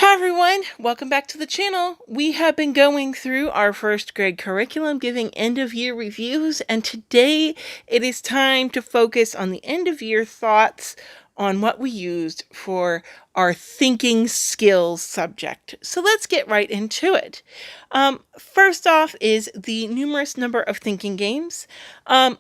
Hi everyone, welcome back to the channel. We have been going through our first grade curriculum, giving end of year reviews, and today it is time to focus on the end of year thoughts on what we used for our thinking skills subject. So let's get right into it. First off is the numerous number of thinking games.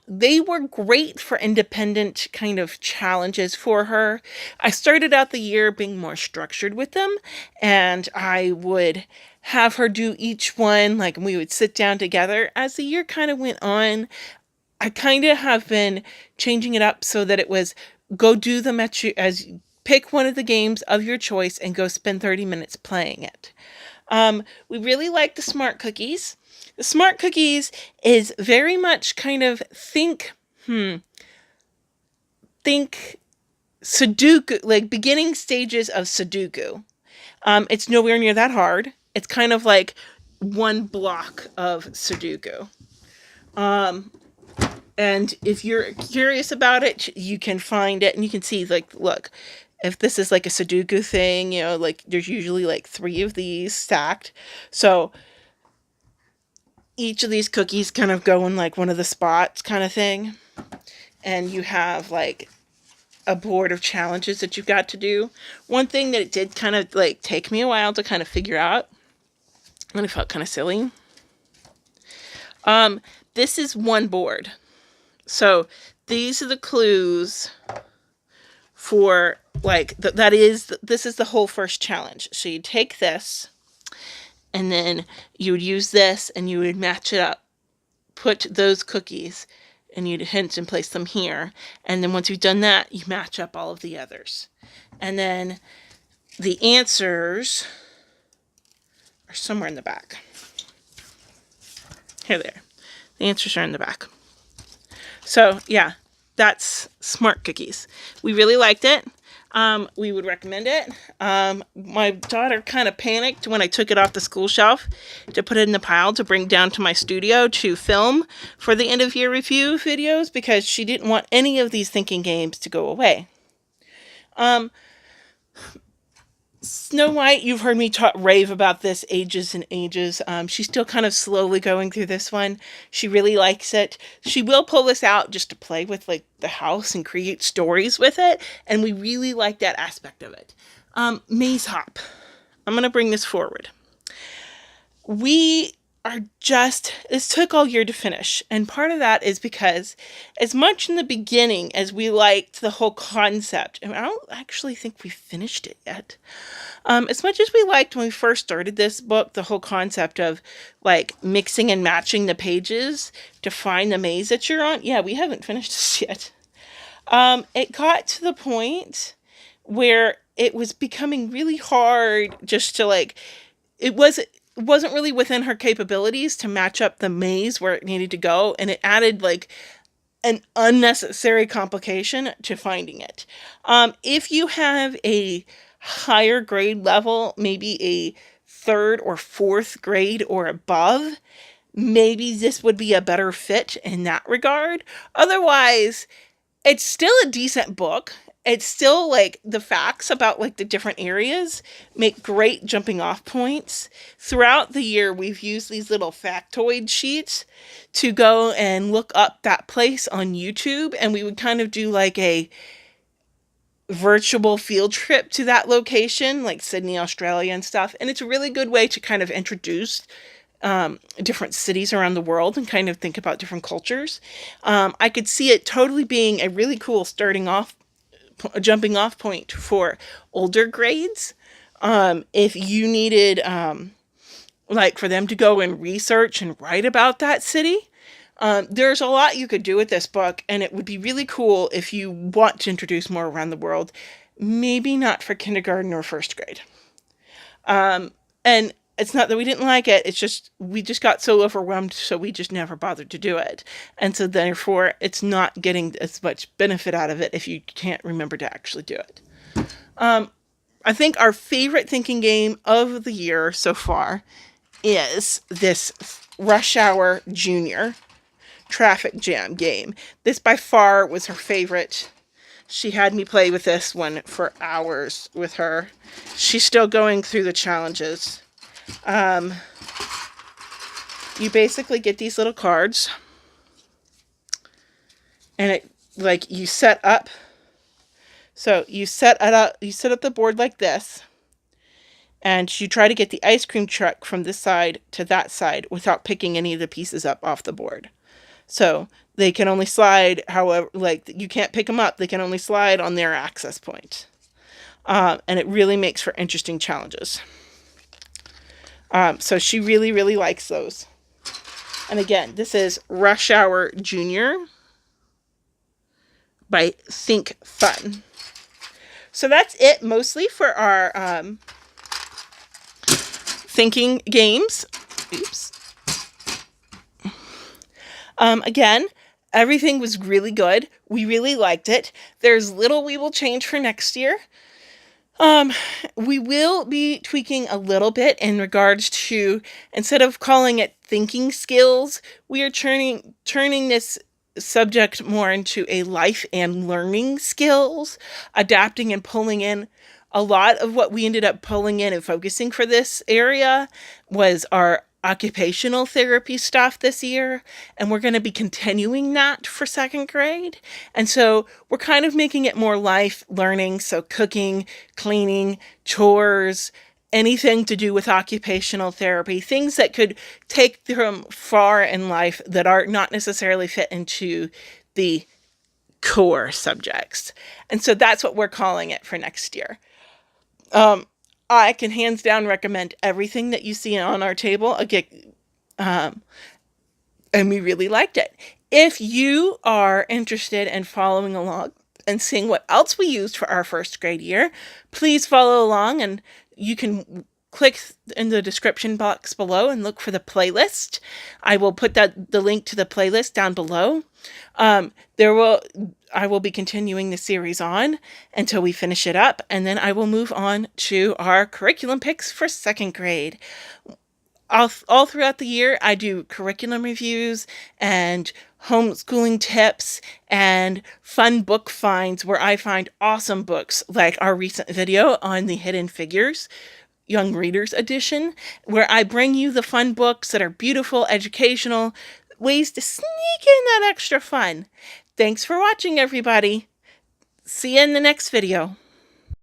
They were great for independent kind of challenges for her. I started out the year being more structured with them, and I would have her do each one, like we would sit down together. As the year kind of went on, I kind of have been changing it up so that it was go do them as pick one of the games of your choice and go spend 30 minutes playing it. We really like the smart cookies. The smart cookies is very much kind of think Sudoku, like beginning stages of Sudoku. It's nowhere near that hard. It's kind of like one block of Sudoku. And if you're curious about it, you can find it and you can see, like, look, if this is like a Sudoku thing, like there's usually like 3 of these stacked. So each of these cookies kind of go in like one of the spots kind of thing. And you have like a board of challenges that you've got to do. One thing that it did kind of like take me a while to kind of figure out, and it felt kind of silly. This is one board. So these are the clues for like, this is the whole first challenge. So you take this and then you would use this and you would match it up, put those cookies and you'd hint and place them here. And then once you've done that, you match up all of the others. And then the answers are somewhere in the back. Here they are. The answers are in the back. So yeah, that's smart cookies. We really liked it. We would recommend it. My daughter kind of panicked when I took it off the school shelf to put it in the pile to bring down to my studio to film for the end of year review videos because she didn't want any of these thinking games to go away. Snow White, you've heard me rave about this ages and ages. She's still kind of slowly going through this one. She really likes it. She will pull this out just to play with like the house and create stories with it. And we really like that aspect of it. Maize Hop. I'm going to bring this forward. This took all year to finish. And part of that is because as much in the beginning as we liked the whole concept, and I don't actually think we finished it yet. As much as we liked when we first started this book, the whole concept of like mixing and matching the pages to find the maze that you're on. Yeah, we haven't finished this yet. It got to the point where it was becoming really hard just to like, it wasn't really within her capabilities to match up the maze where it needed to go. And it added like an unnecessary complication to finding it. If you have a higher grade level, maybe a 3rd or 4th grade or above, maybe this would be a better fit in that regard. Otherwise, it's still a decent book. It's still like the facts about like the different areas make great jumping off points. Throughout the year, we've used these little factoid sheets to go and look up that place on YouTube. And we would kind of do like a virtual field trip to that location, like Sydney, Australia and stuff. And it's a really good way to kind of introduce different cities around the world and kind of think about different cultures. I could see it totally being a really cool jumping off point for older grades. If you needed, like for them to go and research and write about that city, there's a lot you could do with this book, and it would be really cool if you want to introduce more around the world. Maybe not for kindergarten or 1st grade. And it's not that we didn't like it, it's just we just got so overwhelmed, so we just never bothered to do it. And so therefore, it's not getting as much benefit out of it if you can't remember to actually do it. I think our favorite thinking game of the year so far is this Rush Hour Junior traffic jam game. This by far was her favorite She had me play with this one for hours with her. She's still going through the challenges. You basically get these little cards, and it, like, you set up. So you set up the board like this, and you try to get the ice cream truck from this side to that side without picking any of the pieces up off the board. So they can only slide, however, like, you can't pick them up. They can only slide on their access point. And it really makes for interesting challenges. So she really, really likes those. And again, this is Rush Hour Junior by Think Fun. So that's it mostly for our thinking games. Oops. Again, everything was really good. We really liked it. There's little we will change for next year. We will be tweaking a little bit in regards to, instead of calling it thinking skills, we are turning this subject more into a life and learning skills, adapting and pulling in. A lot of what we ended up pulling in and focusing for this area was our occupational therapy stuff this year, and we're going to be continuing that for second grade. And so we're kind of making it more life learning, so cooking, cleaning, chores, anything to do with occupational therapy, things that could take them far in life that are not necessarily fit into the core subjects. And so that's what we're calling it for next year. I can hands down recommend everything that you see on our table. Again, and we really liked it. If you are interested in following along and seeing what else we used for our first grade year, please follow along, and you can click in the description box below and look for the playlist. I will put the link to the playlist down below. I will be continuing the series on until we finish it up, and then I will move on to our curriculum picks for second grade. All throughout the year, I do curriculum reviews and homeschooling tips and fun book finds where I find awesome books, like our recent video on the Hidden Figures Young Readers Edition, where I bring you the fun books that are beautiful, educational, ways to sneak in that extra fun. Thanks for watching, everybody. See you in the next video.